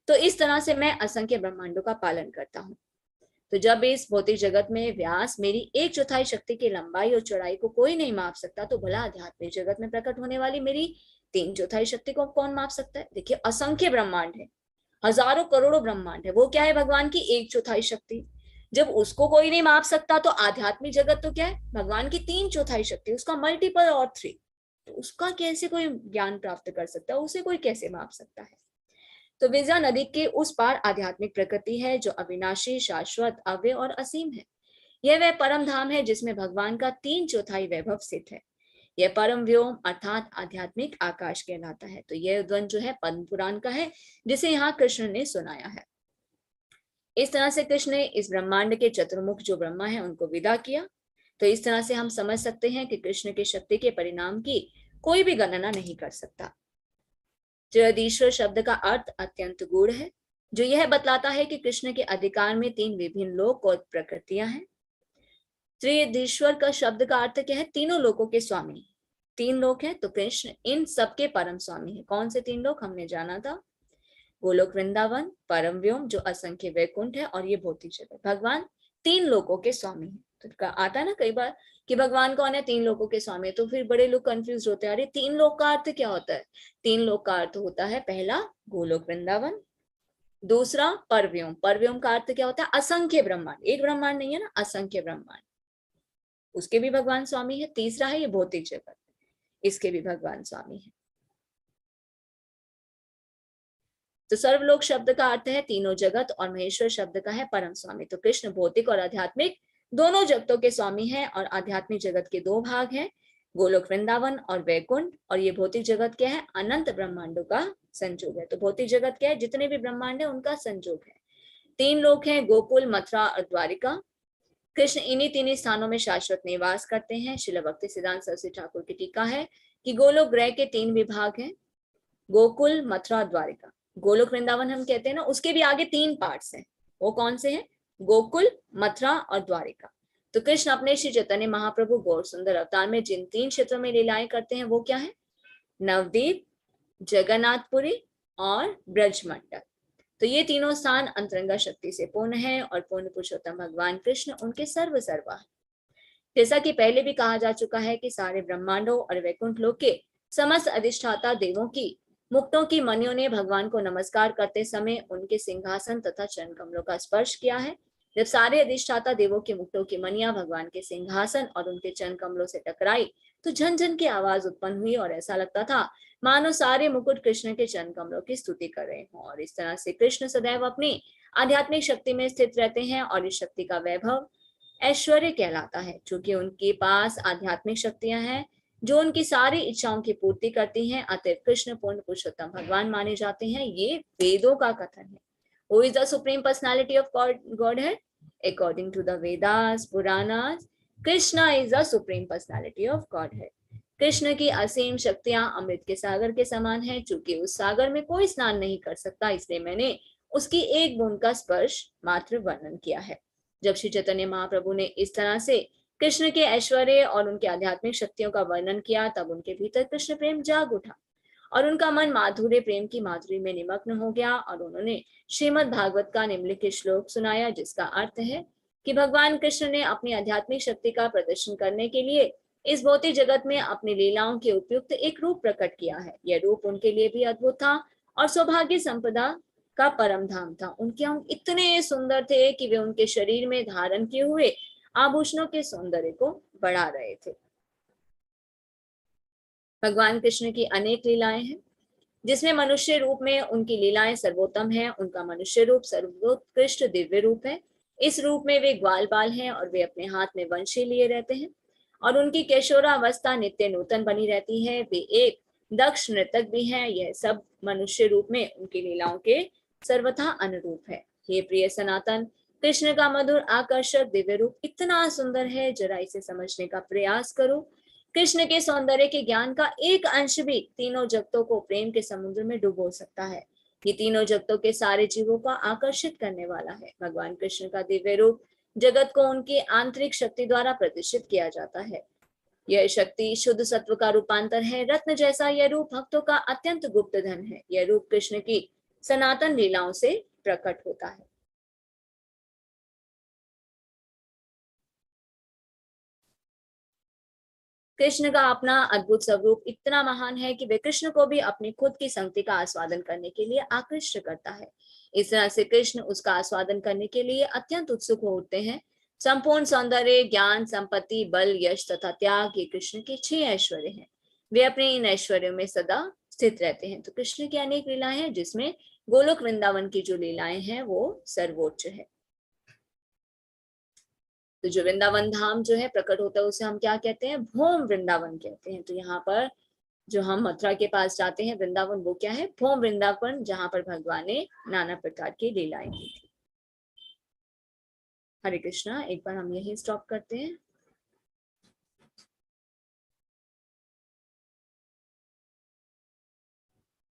S1: तो इस तरह से मैं असंख्य ब्रह्मांडों का पालन करता हूँ। तो जब इस भौतिक जगत में व्यास मेरी 1/4 शक्ति की लंबाई और चौड़ाई को कोई नहीं माप सकता, तो भला आध्यात्मिक जगत में प्रकट होने वाली मेरी 3/4 शक्ति को कौन माप सकता है? देखिए, असंख्य ब्रह्मांड है, हजारों करोड़ों ब्रह्मांड है, वो क्या है? भगवान की 1/4 शक्ति। जब उसको कोई नहीं माप सकता, तो आध्यात्मिक जगत तो क्या है? भगवान की 3/4 शक्ति, उसका मल्टीपल और 3। तो उसका कैसे कोई ज्ञान प्राप्त कर सकता है? उसे कोई कैसे माप सकता है? तो विद्या नदी के उस पार आध्यात्मिक प्रकृति है, जो अविनाशी, शाश्वत, अव्यय और असीम है। यह वह परम धाम है जिसमें भगवान का 3/4 वैभव स्थित है। यह परम व्योम अर्थात आध्यात्मिक आकाश कहलाता है। तो यह द्वंद जो है पद्म पुराण का है, जिसे यहाँ कृष्ण ने सुनाया है। इस तरह से कृष्ण ने इस ब्रह्मांड के चतुर्मुख जो ब्रह्मा है उनको विदा किया। तो इस तरह से हम समझ सकते हैं कि कृष्ण की शक्ति के परिणाम की कोई भी गणना नहीं कर सकता। जगदीश्वर शब्द का अर्थ अत्यंत गूढ़ है, जो यह बतलाता है कि कृष्ण के अधिकार में 3 विभिन्न लोक और प्रकृतियां हैं। त्रियधीश्वर का शब्द का अर्थ क्या है? तीनों लोकों के स्वामी। 3 लोक हैं, तो कृष्ण इन सबके परम स्वामी है। कौन से 3 लोक हमने जाना था? गोलोक वृंदावन, परम व्योम जो असंख्य वैकुंठ है, और ये भौतिक जगत। भगवान 3 लोकों के स्वामी है। तो आता है ना कई बार कि भगवान कौन है? 3 लोकों के स्वामी। तो फिर बड़े लोग कंफ्यूज होते हैं, अरे 3 लोक का अर्थ क्या होता है? 3 लोक का अर्थ होता है, पहला गोलोक वृंदावन, दूसरा परव्योम। परव्योम का अर्थ क्या होता है? असंख्य ब्रह्मांड। एक ब्रह्मांड नहीं है ना, असंख्य ब्रह्मांड, उसके भी भगवान स्वामी है। तीसरा है ये भौतिक जगत, इसके भी भगवान स्वामी है। तो सर्वलोक शब्द का अर्थ है तीनों जगत, और महेश्वर शब्द का है परम स्वामी। तो कृष्ण भौतिक और आध्यात्मिक दोनों जगतों के स्वामी हैं। और आध्यात्मिक जगत के 2 भाग हैं, गोलोक वृंदावन और वैकुंठ। और ये भौतिक जगत क्या है? अनंत ब्रह्मांडों का संयोग है। तो भौतिक जगत क्या है? जितने भी ब्रह्मांड है उनका संयोग है। 3 लोक हैं, गोकुल, मथुरा और द्वारिका। कृष्ण इन्हीं 3 स्थानों में शाश्वत निवास करते हैं। श्रील भक्ति सिद्धांत सरस्वती ठाकुर की टीका है कि गोलोक ग्रह के 3 विभाग हैं, गोकुल, मथुरा, द्वारिका। गोलोक वृंदावन हम कहते हैं ना, उसके भी आगे 3 पार्ट्स हैं। वो कौन से हैं? गोकुल, मथुरा और द्वारिका। तो कृष्ण अपने श्री चैतन्य महाप्रभु गौर सुंदर अवतार में जिन 3 क्षेत्रों में लीलाएं करते हैं वो क्या है? नवदीप, जगन्नाथपुरी और ब्रजमंडल। तो ये तीनों स्थान अंतरंगा शक्ति से पूर्ण है, और पूर्ण पुरुषोत्तम भगवान कृष्ण उनके सर्व सर्वा है। जैसा कि पहले भी कहा जा चुका है कि सारे ब्रह्मांडों और वैकुंठ लोक के समस्त अधिष्ठाता देवों की मुक्तों की मनियों ने भगवान को नमस्कार करते समय उनके सिंहासन तथा चरण कमलों का स्पर्श किया है। जब सारे अधिष्ठाता देवों के मुक्तों की मनियां भगवान के सिंहासन और उनके चरण कमलों से टकराई, तो झन झन की आवाज उत्पन्न हुई, और ऐसा लगता था मानो सारे मुकुट कृष्ण के चरण कमलों की स्तुति कर रहे हों। और इस तरह से कृष्ण सदैव अपनी आध्यात्मिक शक्ति में स्थित रहते हैं, और इस शक्ति का वैभव ऐश्वर्य कहलाता है, क्योंकि उनके पास आध्यात्मिक शक्तियां हैं जो उनकी सारी इच्छाओं की पूर्ति करती हैं। अतः कृष्ण पूर्ण पुरुषोत्तम भगवान माने जाते हैं। ये वेदों का कथन है। Who is the supreme personality of Godhead? According to the Vedas, Puranas, Krishna is the supreme personality of Godhead. Krishna की असीम शक्तियां अमृत के सागर के समान है। चूंकि उस सागर में कोई स्नान नहीं कर सकता, इसलिए मैंने उसकी एक बूंद का स्पर्श मात्र वर्णन किया है। जब श्री चैतन्य महाप्रभु ने इस तरह से कृष्ण के ऐश्वर्य और उनके आध्यात्मिक शक्तियों का वर्णन किया, तब उनके भीतर कृष्ण प्रेम जाग उठा, और उनका मन माधुर्य प्रेम की माधुरी में निमग्न हो गया। और उन्होंने श्रीमद् भागवत का निम्नलिखित श्लोक सुनाया, जिसका अर्थ है कि भगवान कृष्ण ने अपनी आध्यात्मिक शक्ति का प्रदर्शन करने के लिए इस भौतिक जगत में अपनी लीलाओं के उपयुक्त एक रूप प्रकट किया है। यह रूप उनके लिए भी अद्भुत था और सौभाग्य संपदा का परम धाम था। उनके अंग इतने सुंदर थे कि वे उनके शरीर में धारण किए हुए आभूषणों के सौंदर्य को बढ़ा रहे थे। भगवान कृष्ण की अनेक लीलाएं हैं। जिसमें मनुष्य रूप में उनकी लीलाएं सर्वोत्तम है। उनका मनुष्य रूप सर्वोत्कृष्ट दिव्य रूप है। इस रूप में वे ग्वाल बाल हैं और वे अपने हाथ में वंशी लिए रहते हैं और उनकी किशोरावस्था नित्य नूतन बनी रहती है। वे एक दक्ष नृतक भी हैं। यह सब मनुष्य रूप में उनकी लीलाओं के सर्वथा अनुरूप है। हे प्रिय सनातन, कृष्ण का मधुर आकर्षक दिव्य रूप इतना सुंदर है, जरा इसे समझने का प्रयास करो। कृष्ण के सौंदर्य के ज्ञान का एक अंश भी तीनों जगतों को प्रेम के समुद्र में डुबो सकता है। ये तीनों जगतों के सारे जीवों को आकर्षित करने वाला है। भगवान कृष्ण का दिव्य रूप जगत को उनकी आंतरिक शक्ति द्वारा प्रदर्शित किया जाता है। यह शक्ति शुद्ध सत्व का रूपांतर है। रत्न जैसा यह रूप भक्तों का अत्यंत गुप्त धन है। यह रूप कृष्ण की सनातन लीलाओं से प्रकट होता है। कृष्ण का अपना अद्भुत स्वरूप इतना महान है कि वे कृष्ण को भी अपनी खुद की संगति का आस्वादन करने के लिए आकृष्ट करता है। इस तरह से कृष्ण उसका आस्वादन करने के लिए अत्यंत उत्सुक हो उठते हैं। संपूर्ण सौंदर्य, ज्ञान, संपत्ति, बल, यश तथा त्याग ये कृष्ण के 6 ऐश्वर्य हैं। वे अपने इन ऐश्वर्यों में सदा स्थित रहते हैं। तो कृष्ण की अनेक लीलाएं हैं, जिसमें गोलोक वृंदावन की जो लीलाएं हैं वो सर्वोच्च है। तो जो वृंदावन धाम जो है प्रकट होता है उसे हम क्या कहते हैं? भौम वृंदावन कहते हैं। तो यहाँ पर जो हम मथुरा के पास जाते हैं वृंदावन, वो क्या है? भौम वृंदावन, जहां पर भगवान ने नाना प्रकार की लीलाएं की थी। हरे कृष्णा। एक बार हम यही स्टॉप करते हैं।